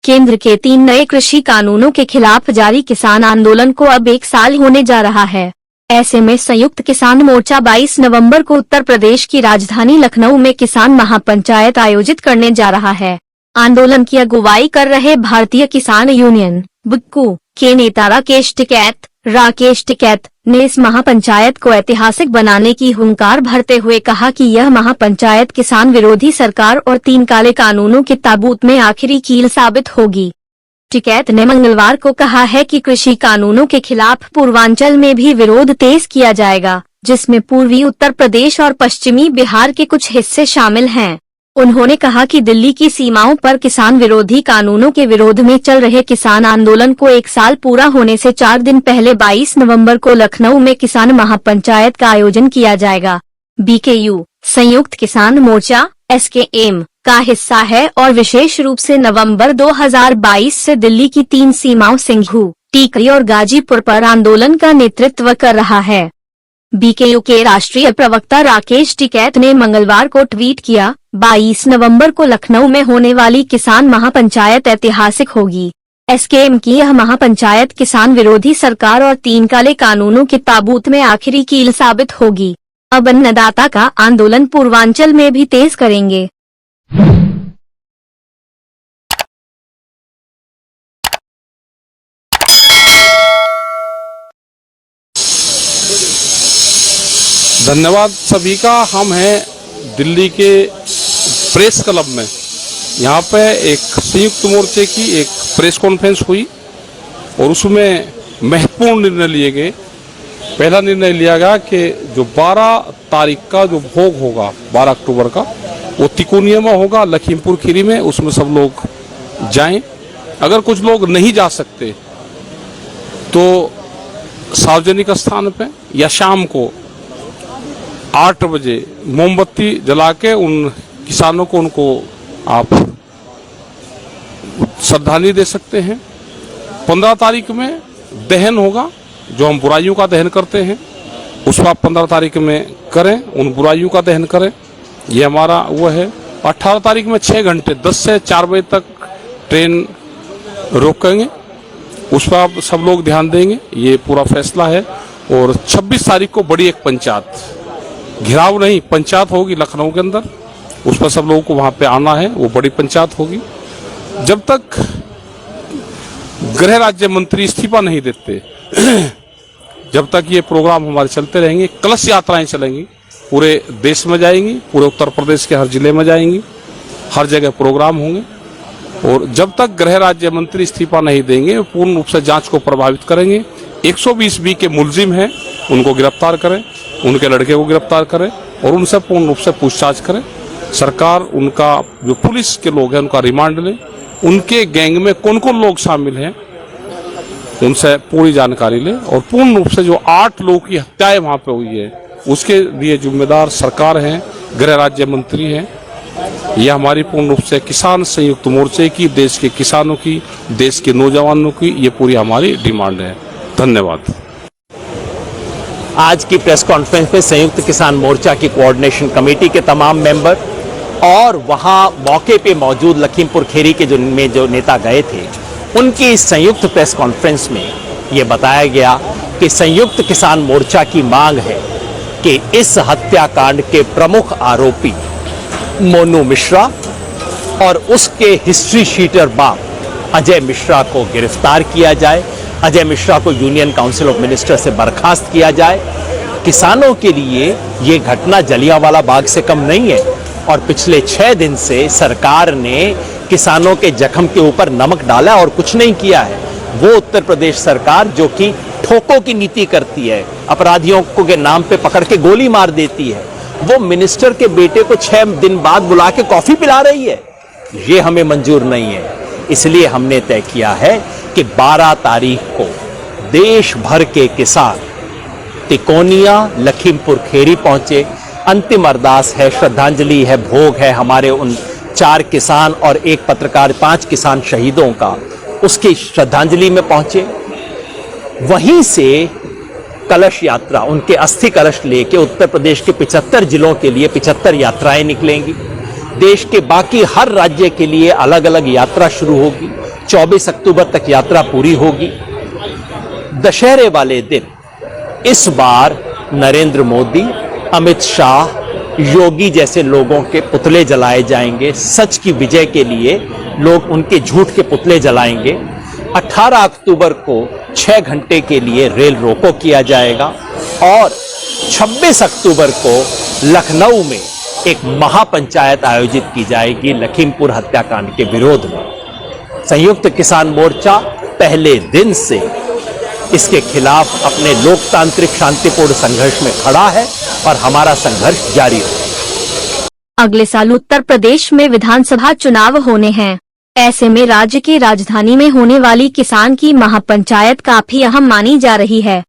केंद्र के 3 नए कृषि कानूनों के खिलाफ जारी किसान आंदोलन को अब 1 साल होने जा रहा है। ऐसे में संयुक्त किसान मोर्चा 22 नवंबर को उत्तर प्रदेश की राजधानी लखनऊ में किसान महापंचायत आयोजित करने जा रहा है। आंदोलन की अगुवाई कर रहे भारतीय किसान यूनियन बुक्कू के नेता राकेश टिकैत ने इस महापंचायत को ऐतिहासिक बनाने की हुंकार भरते हुए कहा कि यह महापंचायत किसान विरोधी सरकार और 3 काले कानूनों के ताबूत में आखिरी कील साबित होगी। टिकैत ने मंगलवार को कहा है कि कृषि कानूनों के खिलाफ पूर्वांचल में भी विरोध तेज किया जाएगा, जिसमें पूर्वी उत्तर प्रदेश और पश्चिमी बिहार के कुछ हिस्से शामिल हैं। उन्होंने कहा कि दिल्ली की सीमाओं पर किसान विरोधी कानूनों के विरोध में चल रहे किसान आंदोलन को 1 साल पूरा होने से 4 दिन पहले 22 नवंबर को लखनऊ में किसान महापंचायत का आयोजन किया जाएगा। बीकेयू संयुक्त किसान मोर्चा SKM का हिस्सा है और विशेष रूप से नवंबर 2022 से दिल्ली की 3 सीमाओं सिंघू, टीकरी और गाजीपुर पर आंदोलन का नेतृत्व कर रहा है। बीकेयू के राष्ट्रीय प्रवक्ता राकेश टिकैत ने मंगलवार को ट्वीट किया, 22 नवंबर को लखनऊ में होने वाली किसान महापंचायत ऐतिहासिक होगी। SKM की यह महापंचायत किसान विरोधी सरकार और 3 काले कानूनों के ताबूत में आखिरी कील साबित होगी। अब अन्नदाता का आंदोलन पूर्वांचल में भी तेज करेंगे। धन्यवाद सभी का। हम हैं दिल्ली के प्रेस क्लब में। यहाँ पे एक संयुक्त मोर्चे की एक प्रेस कॉन्फ्रेंस हुई और उसमें महत्वपूर्ण निर्णय लिए गए। पहला निर्णय लिया गया कि जो 12 तारीख का जो भोग होगा 12 अक्टूबर का, वो तिकोनिया में होगा, लखीमपुर खीरी में। उसमें सब लोग जाएं। अगर कुछ लोग नहीं जा सकते तो सार्वजनिक स्थान पे या शाम को 8 बजे मोमबत्ती जला के उन किसानों को उनको आप श्रद्धांजलि दे सकते हैं। 15 तारीख में दहन होगा, जो हम बुराइयों का दहन करते हैं, उसको आप 15 तारीख में करें, उन बुराइयों का दहन करें। ये हमारा वो है। 18 तारीख में 6 घंटे 10 से 4 बजे तक ट्रेन रोकेंगे, उस पर आप सब लोग ध्यान देंगे। ये पूरा फैसला है। और 26 तारीख को बड़ी एक पंचायत, घिराव नहीं, पंचायत होगी लखनऊ के अंदर, उस पर सब लोगों को वहां पे आना है। वो बड़ी पंचायत होगी। जब तक गृह राज्य मंत्री इस्तीफा नहीं देते जब तक ये प्रोग्राम हमारे चलते रहेंगे। कलश यात्राएं चलेंगी, पूरे देश में जाएंगी, पूरे उत्तर प्रदेश के हर जिले में जाएंगी, हर जगह प्रोग्राम होंगे। और जब तक गृह राज्य मंत्री इस्तीफा नहीं देंगे, पूर्ण रूप से जांच को प्रभावित करेंगे। 120B के मुलजिम हैं, उनको गिरफ्तार करें, उनके लड़के को गिरफ्तार करें और उनसे पूर्ण रूप से पूछताछ करें। सरकार उनका जो पुलिस के लोग हैं उनका रिमांड लें। उनके गैंग में कौन कौन लोग शामिल हैं उनसे पूरी जानकारी लें। और पूर्ण रूप से जो 8 लोगों की हत्याएं वहां पे हुई है, उसके लिए जिम्मेदार सरकार है, गृह राज्य मंत्री हैं। यह हमारी पूर्ण रूप से किसान संयुक्त मोर्चे की, देश के किसानों की, देश के नौजवानों की ये पूरी हमारी डिमांड है। धन्यवाद। आज की प्रेस कॉन्फ्रेंस में संयुक्त किसान मोर्चा की कोऑर्डिनेशन कमेटी के तमाम मेंबर और वहां मौके पे मौजूद लखीमपुर खीरी के जो नेता गए थे, उनकी इस संयुक्त प्रेस कॉन्फ्रेंस में ये बताया गया कि संयुक्त किसान मोर्चा की मांग है कि इस हत्याकांड के प्रमुख आरोपी मोनू मिश्रा और उसके हिस्ट्री शीटर बाप अजय मिश्रा को गिरफ्तार किया जाए। अजय मिश्रा को यूनियन काउंसिल ऑफ मिनिस्टर से बर्खास्त किया जाए। किसानों के लिए ये घटना जलियांवाला बाग से कम नहीं है और पिछले 6 दिन से सरकार ने किसानों के जख्म के ऊपर नमक डाला और कुछ नहीं किया है। वो उत्तर प्रदेश सरकार जो कि ठोकों की नीति करती है, अपराधियों को के नाम पे पकड़ के गोली मार देती है, वो मिनिस्टर के बेटे को 6 दिन बाद बुला के कॉफी पिला रही है। ये हमें मंजूर नहीं है। इसलिए हमने तय किया है कि 12 तारीख को देश भर के किसान तिकोनिया, लखीमपुर खीरी पहुंचे। अंतिम अरदास है, श्रद्धांजलि है, भोग है हमारे उन 4 किसान और 1 पत्रकार, 5 किसान शहीदों का, उसकी श्रद्धांजलि में पहुंचे। वहीं से कलश यात्रा, उनके अस्थि कलश लेके उत्तर प्रदेश के 75 जिलों के लिए 75 यात्राएं निकलेंगी। देश के बाकी हर राज्य के लिए अलग अलग यात्रा शुरू होगी। 24 अक्टूबर तक यात्रा पूरी होगी। दशहरे वाले दिन इस बार नरेंद्र मोदी, अमित शाह, योगी जैसे लोगों के पुतले जलाए जाएंगे। सच की विजय के लिए लोग उनके झूठ के पुतले जलाएंगे। 18 अक्टूबर को 6 घंटे के लिए रेल रोको किया जाएगा और 26 अक्टूबर को लखनऊ में एक महापंचायत आयोजित की जाएगी लखीमपुर हत्याकांड के विरोध में। संयुक्त किसान मोर्चा पहले दिन से इसके खिलाफ अपने लोकतांत्रिक शांतिपूर्ण संघर्ष में खड़ा है और हमारा संघर्ष जारी रहेगा। अगले साल उत्तर प्रदेश में विधानसभा चुनाव होने हैं। ऐसे में राज्य की राजधानी में होने वाली किसान की महापंचायत काफी अहम मानी जा रही है।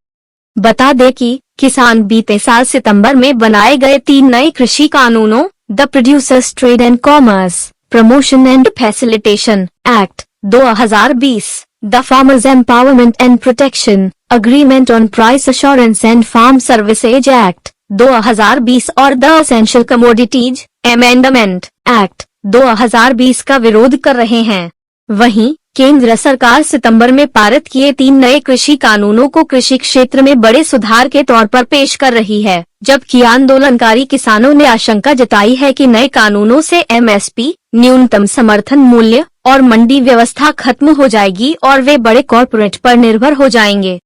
बता दें कि किसान बीते साल सितंबर में बनाए गए 3 नए कृषि कानूनों the producers trade and commerce promotion and facilitation act 2020, the farmers empowerment and protection agreement on price assurance and farm services act 2020 और the essential commodities amendment act 2020 का विरोध कर रहे हैं। वहीं केंद्र सरकार सितंबर में पारित किए 3 नए कृषि कानूनों को कृषि क्षेत्र में बड़े सुधार के तौर पर पेश कर रही है, जबकि आंदोलनकारी किसानों ने आशंका जताई है कि नए कानूनों से एमएसपी, न्यूनतम समर्थन मूल्य और मंडी व्यवस्था खत्म हो जाएगी और वे बड़े कॉर्पोरेट पर निर्भर हो जाएंगे।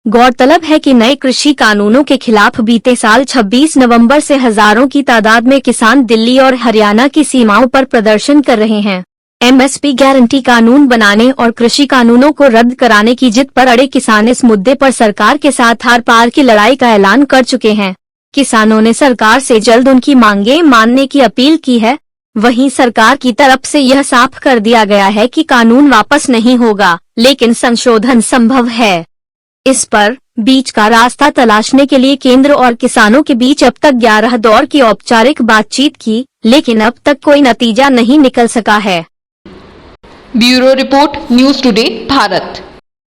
गौरतलब है कि नए कृषि कानूनों के खिलाफ बीते साल 26 नवंबर से हजारों की तादाद में किसान दिल्ली और हरियाणा की सीमाओं पर प्रदर्शन कर रहे हैं। एमएसपी गारंटी कानून बनाने और कृषि कानूनों को रद्द कराने की जिद पर अड़े किसान इस मुद्दे पर सरकार के साथ आर पार की लड़ाई का ऐलान कर चुके हैं। किसानों ने सरकार से जल्द उनकी मांगें मानने की अपील की है। वहीं सरकार की तरफ से यह साफ कर दिया गया है कि कानून वापस नहीं होगा, लेकिन संशोधन संभव है। इस पर बीच का रास्ता तलाशने के लिए केंद्र और किसानों के बीच अब तक 11 दौर की औपचारिक बातचीत की, लेकिन अब तक कोई नतीजा नहीं निकल सका है। Bureau report, news today Bharat.